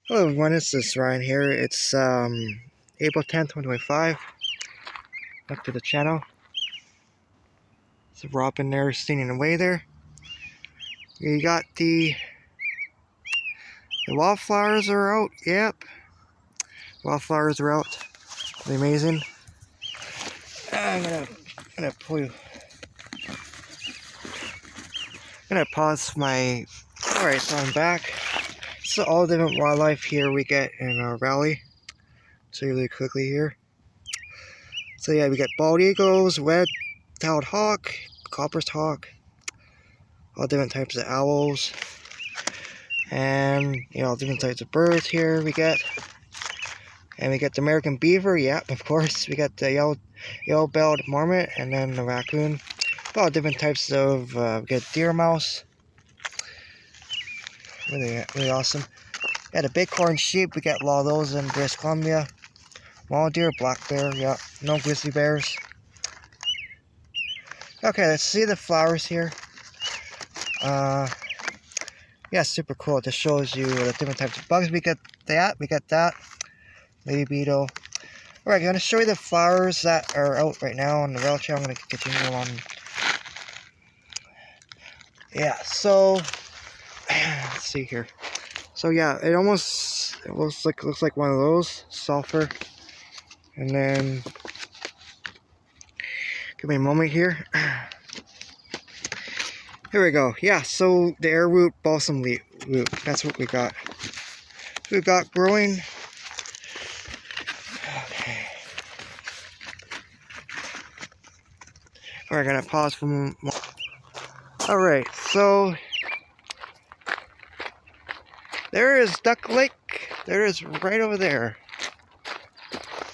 Hello everyone, it's Ryan here. It's April 10th, 2025. Back to the channel. So Robin there singing away there. You got the wildflowers are out. Yep. Wildflowers are out. They're amazing. I'm gonna pull you. I'm gonna pause my. Alright, so I'm back. So all the different wildlife here we get in our valley. So really quickly here. So yeah, we got bald eagles, red-tailed hawk, copper's hawk, all different types of owls, and different types of birds here we get. And we got the American beaver, yep, of course. We got the yellow-billed marmot, and then the raccoon. All different types of, we got deer mouse. Really awesome. Yeah, the bighorn sheep, we got a lot of those in British Columbia. Wild deer, black bear, yep. No grizzly bears. Okay, let's see the flowers here. Yeah, super cool. It just shows you the different types of bugs. We got that. Lady beetle. Alright, I'm going to show you the flowers that are out right now on the rail trail. I'm going to continue on. Yeah, so let's see here. So yeah, it looks like one of those sulfur. And then give me a moment here. Here we go. Yeah, so the airroot balsam root. That's what we got. We've got growing. Okay. Alright, gonna pause for a moment. Alright, so there is Duck Lake. There is right over there.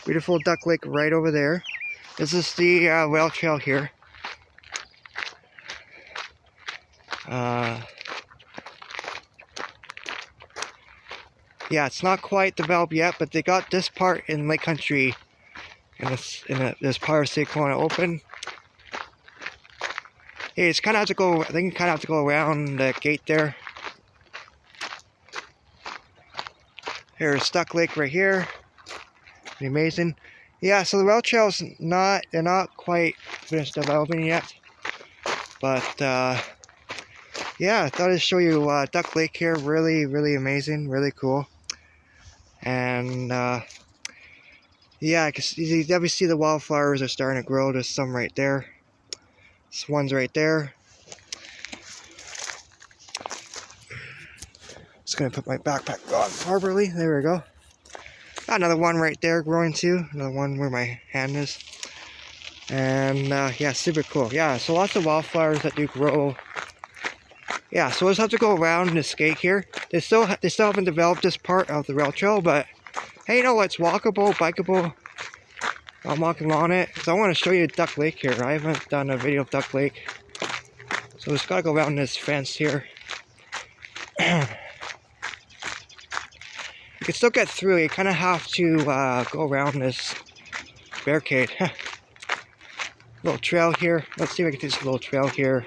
Beautiful Duck Lake right over there. This is the rail trail here. Yeah, it's not quite developed yet, but they got this part in Lake Country, this part of Kelowna open. Hey, it's kind of have to go. I think you kind of have to go around the gate there. Here's Duck Lake right here. Pretty amazing. Yeah, so the rail trail's they're not quite finished developing yet, but yeah, I thought I'd show you Duck Lake here. Really amazing, really cool. And yeah, you definitely see the wildflowers are starting to grow. There's some right there. This one's right there. Just gonna put my backpack on properly. There we go. Got another one right there growing too. Another one where my hand is. And yeah, super cool. Yeah, so lots of wildflowers that do grow. Yeah, so we'll just have to go around this gate here. They still haven't developed this part of the rail trail, but hey, you know what? It's walkable, bikeable. I'm walking on it. So I want to show you Duck Lake here. I haven't done a video of Duck Lake. So we just gotta go around this fence here. You can still get through. You kind of have to go around this barricade. Little trail here. Let's see if I can do this little trail here.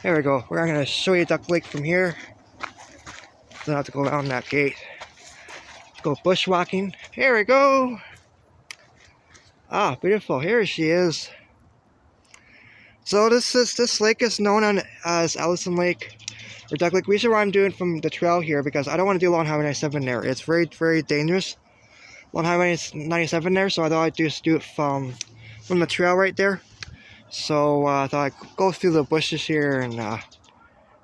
There we go. We're going to show you Duck Lake from here. Don't have to go around that gate. Let's go bushwalking. Here we go. Ah, beautiful. Here she is. So this lake is known as Ellison Lake or Duck Lake. Reason why I'm doing from the trail here because I don't want to do Long Highway 97 there. It's very dangerous. Long Highway 97 there, so I thought I'd just do it from the trail right there. So I thought I'd go through the bushes here and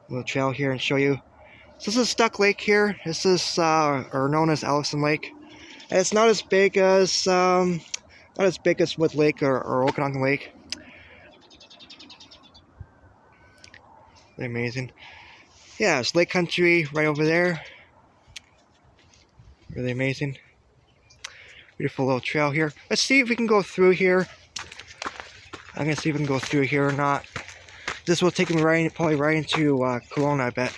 the trail here and show you. So this is Duck Lake here. This is or known as Ellison Lake. And it's not as big as Wood Lake or Okanagan Lake. Amazing. Yeah, it's Lake Country right over there. Really amazing. Beautiful little trail here. Let's see if we can go through here. I'm gonna see if we can go through here or not. This will take me probably right into Kelowna, I bet.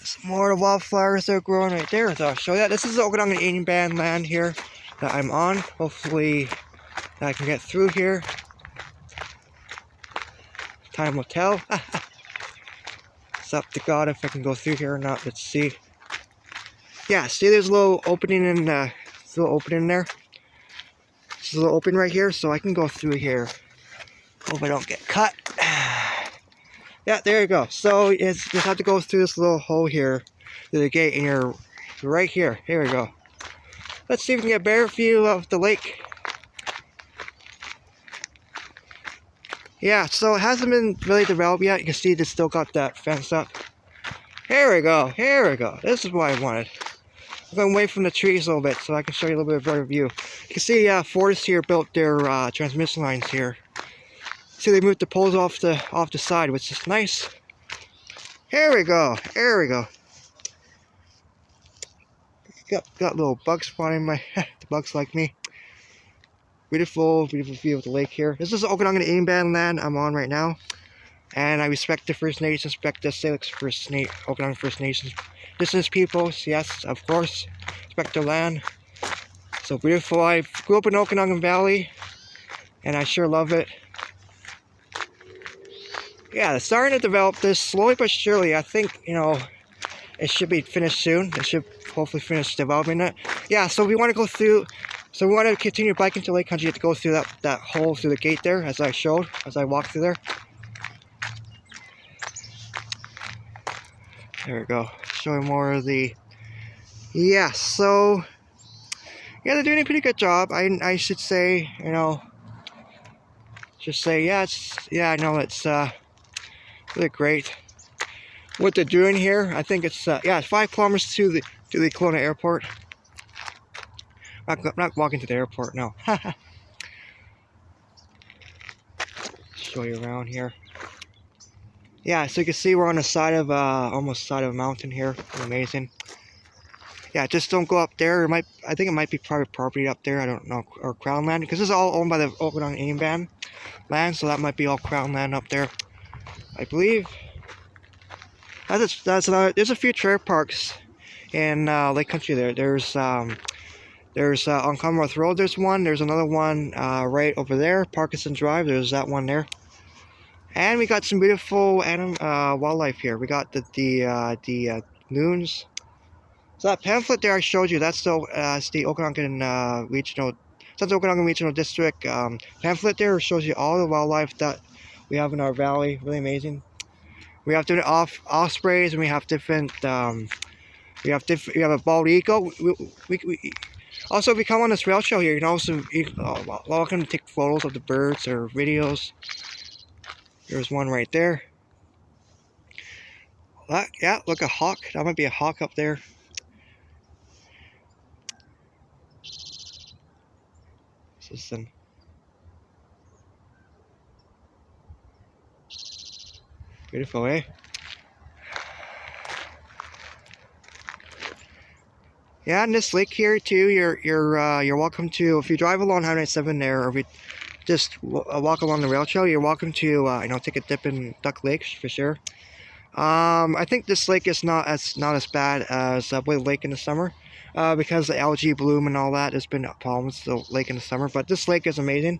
Some more wildflowers that are growing right there. So I'll show you that. This is the Okanagan Indian Band land here that I'm on. Hopefully I can get through here. Time will tell. It's up to God if I can go through here or not. Let's see. Yeah, see there's a little opening in there. There's a little opening right here, so I can go through here. Hope I don't get cut. Yeah, there you go. So you just have to go through this little hole here to the gate, and you're right here. Here we go. Let's see if we can get a better view of the lake. Yeah, so it hasn't been really developed yet. You can see it's still got that fence up. Here we go. Here we go. This is what I wanted. I'm going away from the trees a little bit so I can show you a little bit of a better view. You can see Fortis here built their transmission lines here. See, they moved the poles off the side, which is nice. Here we go. Here we go. Got little bugs spawning my the bugs like me. Beautiful view of the lake here. This is Okanagan land I'm on right now, and I respect the First Nations, respect the Salix Okanagan First Nations, Indigenous peoples. Yes, of course, respect their land. So beautiful. I grew up in Okanagan Valley, and I sure love it. Yeah, they're starting to develop this slowly but surely. I think, you know, it should be finished soon. They should hopefully finish developing it. Yeah, so we want to go through. So we want to continue biking to Lake Country. You have to go through that hole through the gate there, as I showed, as I walked through there. There we go. Showing more of the. Yeah. So yeah, they're doing a pretty good job. I should say, you know, just say I know it's really great what they're doing here. I think it's it's 5 kilometers to the Kelowna airport. I'm not walking to the airport, no. Show you around here. Yeah, so you can see we're on the side of almost side of a mountain here. Amazing. Yeah, just don't go up there. I think it might be private property up there. I don't know, or Crown land, because this is all owned by the Okanagan land, so that might be all Crown land up there, I believe. That's there's a few trailer parks in Lake Country there. There's on Commonwealth Road, there's one. There's another one right over there, Parkinson Drive. There's that one there. And we got some beautiful wildlife here. We got the loons. So that pamphlet there I showed you, that's the Okanagan Regional, Central Okanagan Regional District pamphlet there. It shows you all the wildlife that we have in our valley. Really amazing. We have different ospreys, and we have different. We have a bald eagle. Also, if you come on this rail trail here, you can also welcome to take photos of the birds or videos. There's one right there. Yeah, look, a hawk. That might be a hawk up there. Listen. Beautiful, eh? Yeah, and this lake here too. You're welcome to, if you drive along Highway 7 there, or if you just walk along the rail trail, you're welcome to take a dip in Duck Lake for sure. I think this lake is not as bad as Blade Lake in the summer, because the algae bloom and all that. There's been problems with the lake in the summer, but this lake is amazing.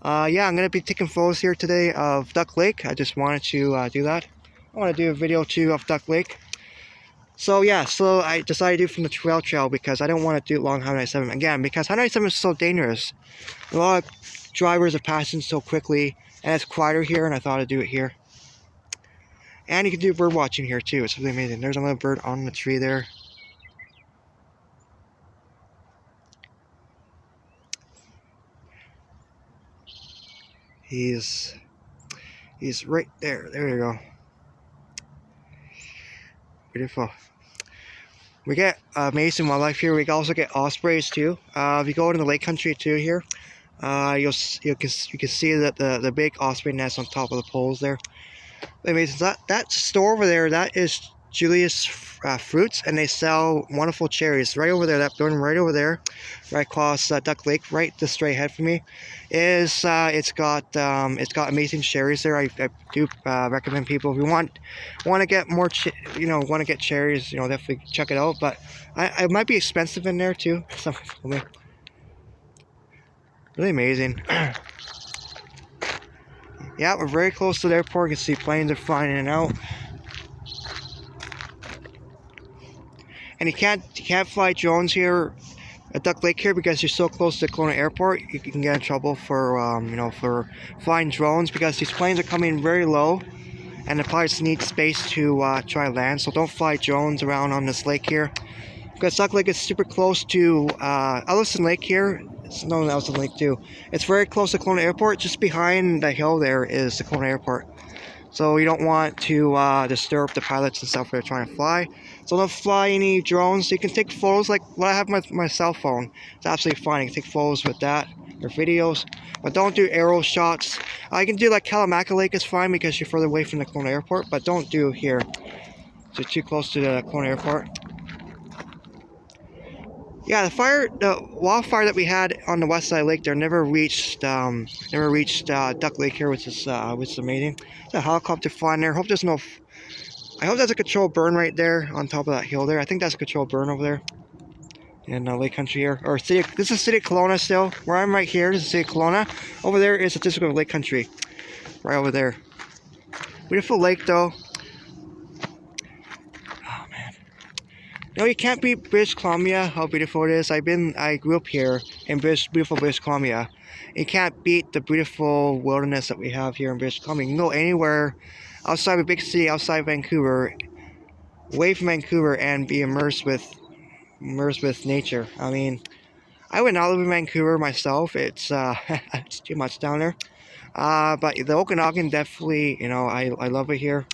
Yeah, I'm gonna be taking photos here today of Duck Lake. I just wanted to do that. I want to do a video too of Duck Lake. So yeah, so I decided to do from the trail because I don't want to do it along Highway 7 again, because Highway 7 is so dangerous. A lot of drivers are passing so quickly, and it's quieter here, and I thought I'd do it here. And you can do bird watching here too. It's really amazing. There's another bird on the tree there. He's right there. There you go. Beautiful. We get amazing wildlife here. We also get ospreys too. If you go into the lake country too here, you can see that the big osprey nest on top of the poles there. Amazing. That store over there, that is Julius Fruits, and they sell wonderful cherries right over there. That building right over there, right across Duck Lake, right this straight ahead from me, is it's got amazing cherries there. I do recommend people, if you want to get more, want to get cherries, definitely check it out. But it might be expensive in there too. Something told me. Really amazing. Yeah, we're very close to the airport. You can see planes are flying in and out. And you can't fly drones here at Duck Lake here because you're so close to the Kelowna airport. You can get in trouble for for flying drones because these planes are coming very low, and the pilots need space to try to land. So don't fly drones around on this lake here because Duck Lake is super close to Ellison Lake here. It's known as Ellison Lake too. It's very close to Kelowna airport. Just behind the hill there is the Kelowna airport. So you don't want to disturb the pilots and stuff they're trying to fly. So don't fly any drones. You can take photos like what I have my cell phone. It's absolutely fine. You can take photos with that or videos. But don't do aerial shots. You can do like Kelowna Lake is fine because you're further away from the Kelowna airport. But don't do here. You're too close to the Kelowna airport. Yeah, the wildfire that we had on the west side of the lake there never reached Duck Lake here, which is amazing. There's a helicopter flying there. Hope there's no. I hope that's a controlled burn right there on top of that hill there. I think that's a controlled burn over there in Lake Country here, or city. This is city of Kelowna still. Where I'm right here, this is city of Kelowna. Over there is the district of Lake Country, right over there. Beautiful lake though. No, you can't beat British Columbia, how beautiful it is. I grew up here in beautiful British Columbia. You can't beat the beautiful wilderness that we have here in British Columbia. You can go anywhere outside of a big city, outside Vancouver, away from Vancouver, and be immersed with nature. I mean, I would not live in Vancouver myself. It's it's too much down there. But the Okanagan definitely, I love it here.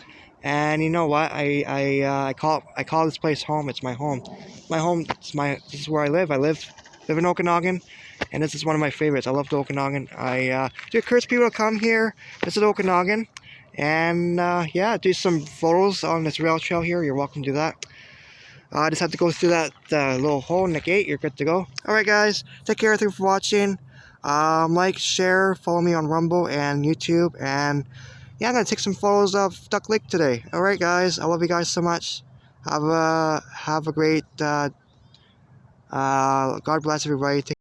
And you know what? I call this place home. It's my home. My home. This is where I live. I live in Okanagan, and this is one of my favorites. I love the Okanagan. I do encourage people to come here, visit Okanagan, and yeah, do some photos on this rail trail here. You're welcome to do that. I just have to go through that little hole in the gate. You're good to go. All right, guys. Take care. Thank you for watching. Like, share, follow me on Rumble and YouTube, and yeah, I'm gonna take some photos of Duck Lake today. All right, guys. I love you guys so much. Have a great. God bless everybody.